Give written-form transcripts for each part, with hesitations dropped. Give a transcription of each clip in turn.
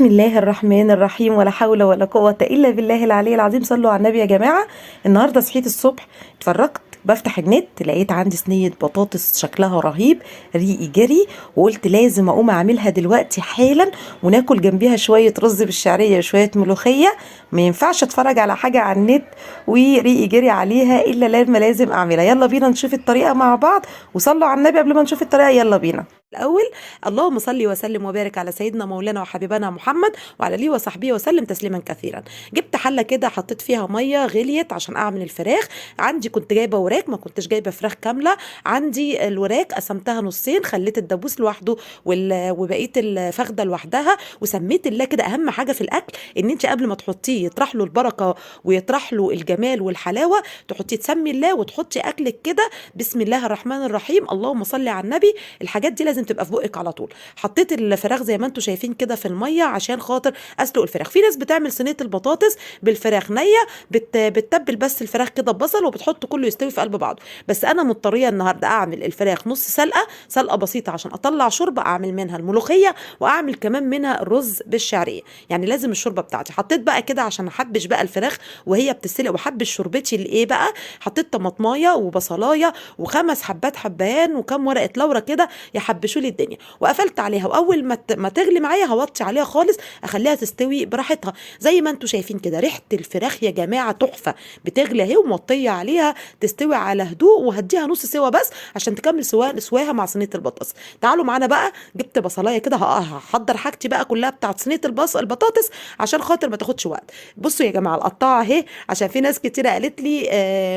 بسم الله الرحمن الرحيم، ولا حول ولا قوة إلا بالله العلي العظيم. صلوا على النبي يا جماعة. النهاردة صحيت الصبح، اتفرجت بفتح النت، لقيت عندي صينية بطاطس شكلها رهيب، ريقي جري، وقلت لازم أقوم أعملها دلوقتي حالا، وناكل جنبيها شوية رز بالشعرية وشوية ملوخية. ما ينفعش اتفرج على حاجة على النت وريقي جري عليها إلا لما لازم أعملها. يلا بينا نشوف الطريقة مع بعض، وصلوا على النبي قبل ما نشوف الطريقة. يلا بينا. الأول اللهم صل وسلم وبارك على سيدنا مولانا وحبيبنا محمد وعلى اله وصحبه وسلم تسليما كثيرا. جبت حله كده، حطيت فيها ميه غليت عشان اعمل الفراخ. عندي كنت جايبه وراك، ما كنتش جايبه فراخ كامله. عندي الوراك قسمتها نصين، خليت الدبوس لوحده وبقيه الفخده لوحدها، وسميت الله كده. اهم حاجه في الاكل ان انت قبل ما تحطيه يطرح له البركه ويطرح له الجمال والحلاوه، تحطي تسمي الله وتحطي اكلك كده بسم الله الرحمن الرحيم، اللهم صل على النبي. الحاجات دي لازم تبقى في بقك على طول. حطيت الفراخ زي ما انتم شايفين كده في الميه عشان خاطر اسلق الفراخ. في ناس بتعمل صينيه البطاطس بالفراخ نيه، بتتبل بس الفراخ كده ببصل وبتحط كله يستوي في قلب بعضه. بس انا مضطريه النهارده اعمل الفراخ نص سلقه، سلقه بسيطه عشان اطلع شوربه اعمل منها الملوخيه، واعمل كمان منها الرز بالشعريه. يعني لازم الشوربه بتاعتي. حطيت بقى كده عشان احبش بقى الفراخ وهي بتتسلق، واحبش شوربتي الايه بقى. حطيت طماطمايه وبصلايه وخمس حبات حبهان وكم ورقه لورا كده يحبشوا لي الدنيا، وقفلت عليها. واول ما تغلي معايا هوطي عليها خالص، اخليها تستوي براحتها. زي ما انتم شايفين كده ريحه الفراخ يا جماعه تحفه. بتغلي اهي وموطيه عليها، تستوي على هدوء، وهديها نص سوا بس عشان تكمل سواها مع صينيه البطاطس. تعالوا معانا بقى. جبت بصلايه كده، هحضر حاجتي بقى كلها بتاعت صينيه البطاطس عشان خاطر ما تاخدش وقت. بصوا يا جماعه القطاعه اهي، عشان في ناس كتيره قالت لي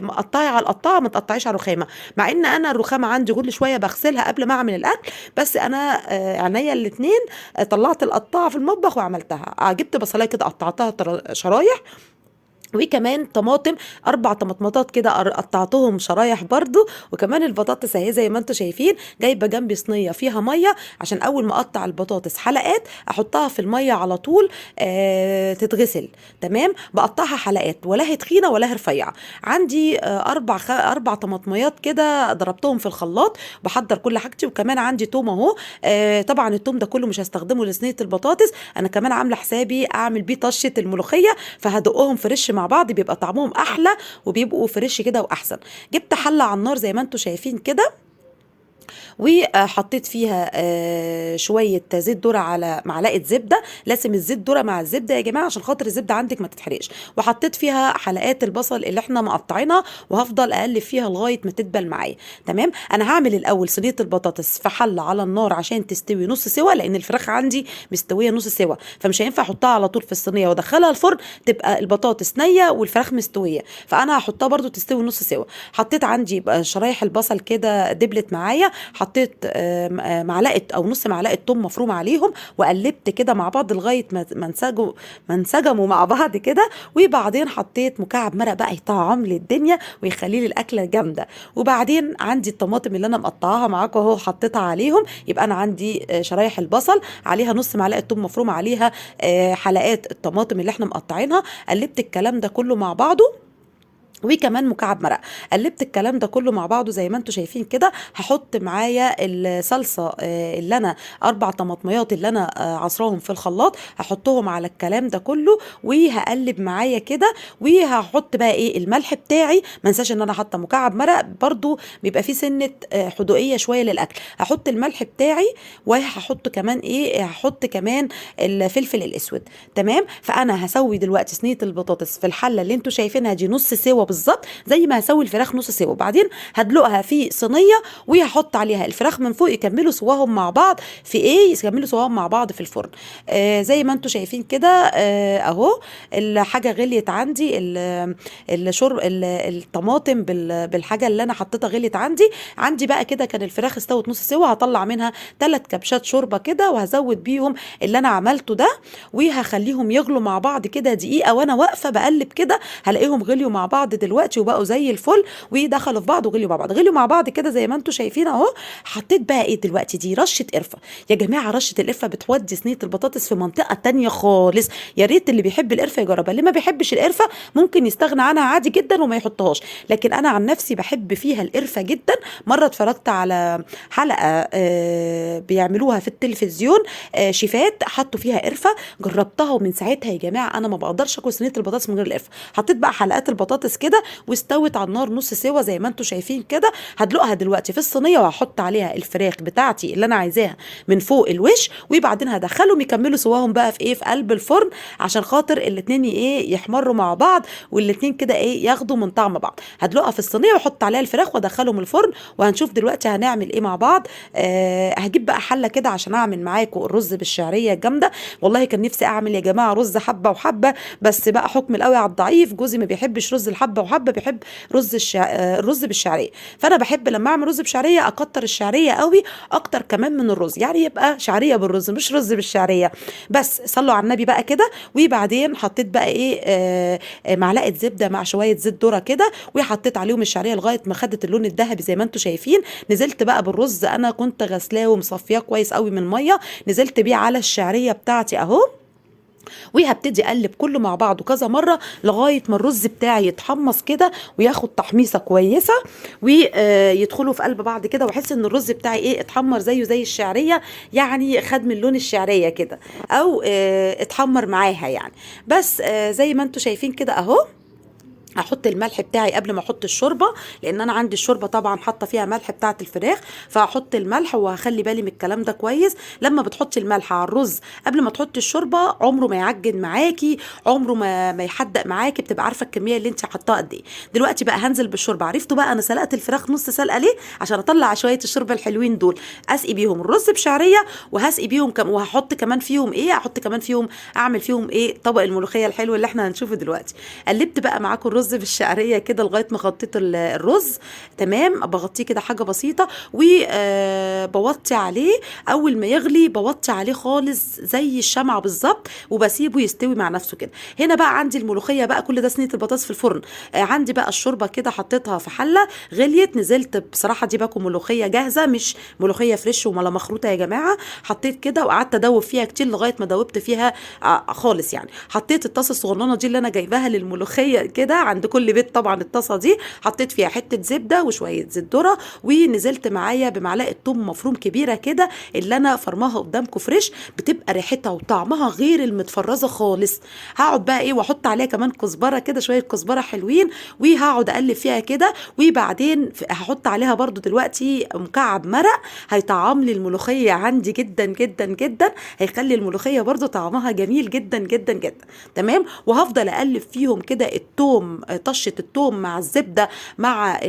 قطعي على القطاعه ما تقطعيش على الرخامه. مع ان انا الرخامه عندي كل شويه بغسلها قبل ما اعمل الاكل، بس انا عينيا الاتنين طلعت القطاعه في المطبخ وعملتها. جبت بصلايه كده قطعتها شرايح، وكمان طماطم، 4 طماطمات كده قطعتهم شرايح برضو. وكمان البطاطس اهي زي ما انتم شايفين، جايبه جنبي صينيه فيها ميه عشان اول ما اقطع البطاطس حلقات احطها في الميه على طول تتغسل. تمام. بقطعها حلقات، ولا هي تخينه ولا هي رفيعه. عندي 4 طماطميات كده ضربتهم في الخلاط. بحضر كل حاجتي. وكمان عندي توم اهو. طبعا التوم ده كله مش هستخدمه لصينيه البطاطس، انا كمان عامله حسابي اعمل بيه طشه الملوخيه، فهدقهم فريش مع بعض بيبقى طعمهم احلى وبيبقوا فريش كده واحسن. جبت حله على النار زي ما انتم شايفين كده، وحطيت فيها شويه زيت ذره على معلقه زبده. لازم الزيت ذره مع الزبده يا جماعه عشان خاطر الزبده عندك ما تتحرقش. وحطيت فيها حلقات البصل اللي احنا مقطعينها، وهفضل اقلب فيها لغايه ما تدبل معايا. تمام. انا هعمل الاول صينيه البطاطس في حله على النار عشان تستوي نص سوا، لان الفراخ عندي مستويه نص سوا، فمش هينفع احطها على طول في الصينيه وادخلها الفرن تبقى البطاطس نيه والفراخ مستويه، فانا هحطها برده تستوي نص سوا. حطيت عندي شرايح البصل كده دبلت معايا، حطيت معلقه او نص معلقه توم مفروم عليهم، وقلبت كده مع بعض لغايه ما انسجموا مع بعض كده. وبعدين حطيت مكعب مرق بقى يطعم لي الدنيا ويخلي لي الاكله جامده. وبعدين عندي الطماطم اللي انا مقطعاها معاكم اهو حطيتها عليهم. يبقى انا عندي شرايح البصل عليها نص معلقه توم مفروم عليها حلقات الطماطم اللي احنا مقطعينها. قلبت الكلام ده كله مع بعضه، وكمان مكعب مرق. قلبت الكلام ده كله مع بعضه زي ما انتم شايفين كده. هحط معايا الصلصه اللي انا 4 طماطميات اللي انا عصراهم في الخلاط، هحطهم على الكلام ده كله وهقلب معايا كده. وهحط بقى ايه الملح بتاعي. ما انساش ان انا حاطه مكعب مرق برضو، بيبقى فيه سنه حدوقيه شويه للاكل. هحط الملح بتاعي، وهحط كمان ايه، هحط كمان الفلفل الاسود. تمام. فانا هسوي دلوقتي صينيه البطاطس في الحله اللي انتم شايفينها دي نص سوا بالظبط، زي ما هسوي الفراخ نص سوا. وبعدين هدلقها في صينيه، وهحط عليها الفراخ من فوق يكملوا سواهم مع بعض في ايه، يكملوا سواهم مع بعض في الفرن. زي ما انتم شايفين كده اهو. الحاجه غليت عندي، الشرب الطماطم بالحاجه اللي انا حطيتها غليت عندي بقى كده. كان الفراخ استوت نص سوا، هطلع منها 3 كبشات شوربه كده، وهزود بيهم اللي انا عملته ده، وهخليهم يغلوا مع بعض كده دقيقه. وانا واقفه بقلب كده هلاقيهم غليوا مع بعض بعض دلوقتي وبقوا زي الفل، ودخلوا في بعض وغليوا مع بعض، غليوا مع بعض كده زي ما انتم شايفين اهو. حطيت بقى ايه دلوقتي؟ دي رشه قرفه يا جماعه. رشه القرفه بتودي صينيه البطاطس في منطقه تانية خالص. يا ريت اللي بيحب القرفه يجربها، اللي ما بيحبش القرفه ممكن يستغنى عنها عادي جدا وما يحطهاش، لكن انا عن نفسي بحب فيها القرفه جدا. مره اتفرجت على حلقه بيعملوها في التلفزيون، شيفات حطوا فيها قرفه، جربتها ومن ساعتها يا جماعه انا ما بقدرش اكل صينيه البطاطس من غير القرفه. حطيت بقى حلقات البطاطس كده واستوت على النار نص سوا زي ما انتم شايفين كده. هدلقها دلوقتي في الصينيه وهحط عليها الفراخ بتاعتي اللي انا عايزاها من فوق الوش، وبعدين هدخلهم يكملوا سواهم بقى في ايه، في قلب الفرن، عشان خاطر الاتنين ايه يحمروا مع بعض والاتنين كده ايه ياخدوا من طعم بعض. هدلقها في الصينيه واحط عليها الفراخ وادخلهم الفرن، وهنشوف دلوقتي هنعمل ايه مع بعض. هجيب بقى حله كده عشان اعمل معاكم الرز بالشعريه الجامده. والله كان نفسي اعمل يا جماعه رز حبه وحبه، بس بقى حكم القوي على الضعيف، جوزي ما بيحبش رز الحبه وحبه، بيحب الرز بالشعريه. فانا بحب لما اعمل رز بشعريه اكتر الشعريه قوي، اكتر كمان من الرز، يعني يبقى شعريه بالرز مش رز بالشعريه بس. صلوا على النبي بقى كده. وبعدين حطيت بقى ايه معلقه زبده مع شويه زيت ذره كده، وحطيت عليهم الشعريه لغايه ما خدت اللون الذهبي زي ما انتم شايفين. نزلت بقى بالرز، انا كنت غسلاه ومصفياه كويس قوي من الميه، نزلت بيه على الشعريه بتاعتي اهو، وهبتدي اقلب كله مع بعضه كذا مره لغايه ما الرز بتاعي يتحمص كده وياخد تحميصه كويسه ويدخلوا في قلب بعض كده، واحس ان الرز بتاعي ايه اتحمر زيه زي الشعريه، يعني خد من لون الشعريه كده، او اتحمر معاها يعني. بس زي ما انتم شايفين كده اهو. هحط الملح بتاعي قبل ما احط الشوربه، لان انا عندي الشوربه طبعا حاطه فيها ملح بتاعه الفراخ، فهحط الملح وهخلي بالي من الكلام ده كويس. لما بتحطي الملح على الرز قبل ما تحطي الشوربه عمره ما يعجن معاكي، عمره ما يحدق معاكي، بتبقى عارفه الكميه اللي انت حطاها قد ايه. دلوقتي بقى هنزل بالشوربه. عرفتوا بقى انا سلقت الفراخ نص سلقه ليه؟ عشان اطلع شويه الشوربه الحلوين دول اسقي بيهم الرز بشعريه، وهسقي بيهم وهحط كمان فيهم ايه، احط كمان فيهم اعمل فيهم ايه طبق الملوخيه الحلو اللي احنا هنشوفه دلوقتي. قلبت بقى معاكم الرز بالشعريه كده لغايه ما غطيت الرز تمام، بغطيه كده حاجه بسيطه، وبوطي عليه. اول ما يغلي بوطي عليه خالص زي الشمعه بالظبط، وبسيبه يستوي مع نفسه كده. هنا بقى عندي الملوخيه بقى، كل ده صينيه البطاطس في الفرن. عندي بقى الشوربه كده حطيتها في حله غليت، نزلت بصراحه دي باكو ملوخيه جاهزه مش ملوخيه فريش ولا مخروطه يا جماعه. حطيت كده وقعدت ادوب فيها كتير لغايه ما دوبت فيها خالص يعني. حطيت الطاسه الصغننه دي اللي انا جايباها للملوخيه كده عند كل بيت طبعا، الطاسه دي حطيت فيها حته زبده وشويه زيت ذره، ونزلت معايا بمعلقه ثوم مفروم كبيره كده اللي انا فرماها قدامكم فريش، بتبقى ريحتها وطعمها غير المتفرزه خالص. هقعد بقى ايه واحط عليها كمان كزبره كده، شويه كزبره حلوين، وهقعد اقلب فيها كده. وبعدين هحط عليها برضو دلوقتي مكعب مرق، هيطعم لي الملوخيه عندي جدا جدا جدا، هيخلي الملوخيه برضو طعمها جميل جدا جدا جدا تمام. وهفضل اقلب فيهم كده الثوم، طشه الثوم مع الزبده مع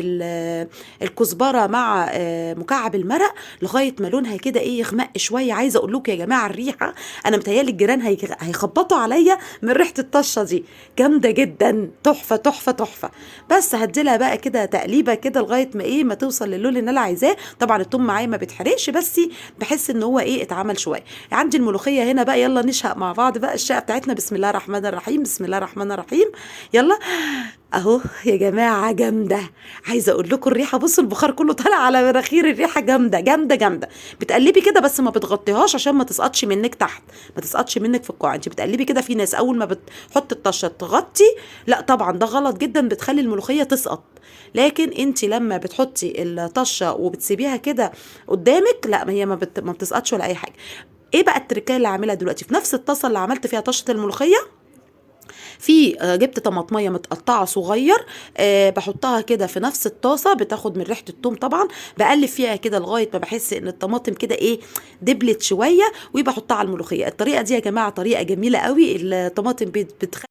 الكزبره مع مكعب المرق لغايه ما لونها كده ايه يغمق شويه. عايزه اقول لكم يا جماعه الريحه، انا متهيالي الجيران هيخبطوا عليا من ريحه الطشه دي، جامده جدا، تحفه تحفه تحفه. بس هديلها بقى كده تقليبه كده لغايه ما ايه ما توصل للون اللي انا عايزاه. طبعا الثوم معايا ما بيتحرقش، بس بحس ان هو ايه اتعمل شويه. عندي الملوخيه هنا بقى، يلا نشهق مع بعض بقى الشقه بتاعتنا. بسم الله الرحمن الرحيم، بسم الله الرحمن الرحيم، يلا اهو يا جماعه جامده. عايزه اقول لكم الريحه، بصوا البخار كله طالع على مناخير، الريحه جامده جامده جامده. بتقلبي كده بس ما بتغطيهاش عشان ما تسقطش منك تحت، ما تسقطش منك في القاع. انت بتقلبي كده، في ناس اول ما بتحط الطشه تغطي، لا طبعا ده غلط جدا، بتخلي الملوخيه تسقط. لكن انت لما بتحطي الطشه وبتسيبيها كده قدامك، لا ما هي ما بتسقطش ولا اي حاجه. ايه بقى التركيه اللي عاملها دلوقتي؟ في نفس الطاسه اللي عملت فيها طشه الملوخيه، في جبت طماطميه متقطعه صغير، بحطها كده في نفس الطاسه، بتاخد من ريحه الثوم طبعا، بقلب فيها كده لغايه ما بحس ان الطماطم كده ايه دبلت شويه، وبحطها على الملوخيه. الطريقه دي يا جماعه طريقه جميله قوي، الطماطم